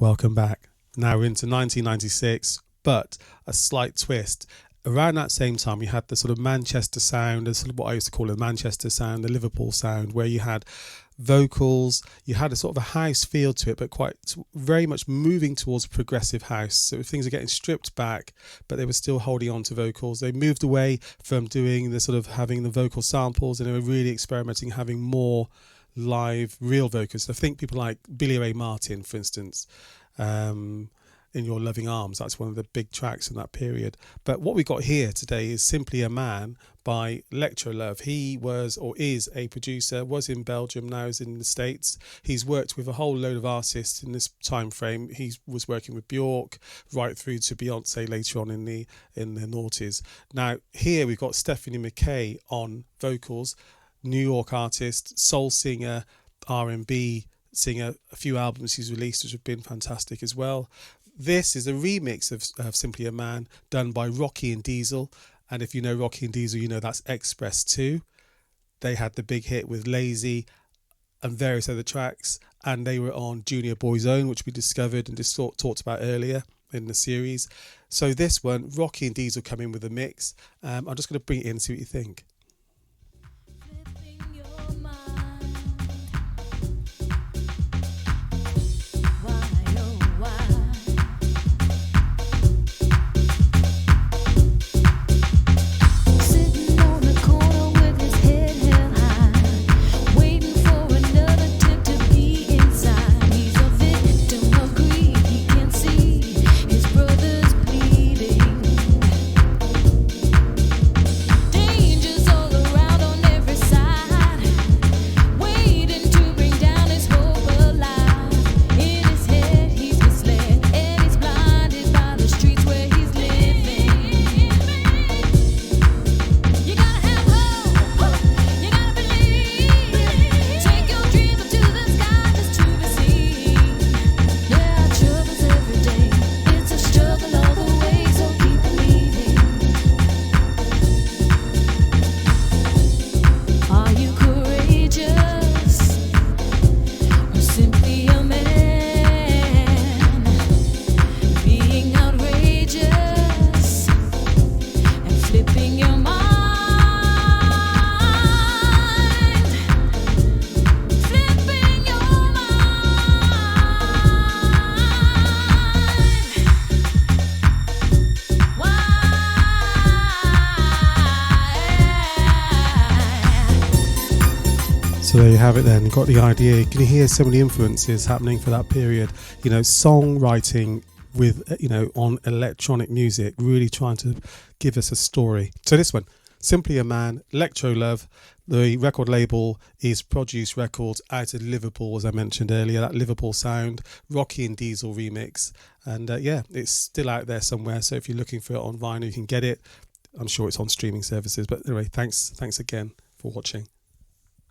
Welcome back. Now we're into 1996, but a slight twist. Around that same time, you had the sort of Manchester sound, the sort of what I used to call the Manchester sound, the Liverpool sound, where you had vocals, you had a sort of a house feel to it, but quite very much moving towards progressive house. So things are getting stripped back, but they were still holding on to vocals. They moved away from doing the sort of having the vocal samples, and they were really experimenting, having more live, real vocals. I think people like Billy Ray Martin, for instance, In Your Loving Arms, that's one of the big tracks in that period. But what we got here today is Simply a Man by Lectroluv. He was, or is, a producer, was in Belgium, now is in the States. He's worked with a whole load of artists in this time frame. He was working with Björk right through to Beyoncé later on in the noughties. Now here we've got Stephanie McKay on vocals, New York artist, soul singer, R&B singer. A few albums he's released which have been fantastic as well. This is a remix of Simply a Man done by Rocky and Diesel. And if you know Rocky and Diesel, you know that's Express 2. They had the big hit with Lazy and various other tracks. And they were on Junior Boy's Own, which we discovered and just talked about earlier in the series. So this one, Rocky and Diesel come in with a mix. I'm just going to bring it in and see what you think. So there you have it then, you got the idea. You can hear some of the influences happening for that period. You know, songwriting with, you know, on electronic music, really trying to give us a story. So this one, Simply a Man, Lectroluv. The record label is Produce Records out of Liverpool, as I mentioned earlier, that Liverpool sound, Rocky and Diesel remix. And yeah, it's still out there somewhere. So if you're looking for it on vinyl, you can get it. I'm sure it's on streaming services. But anyway, thanks again for watching.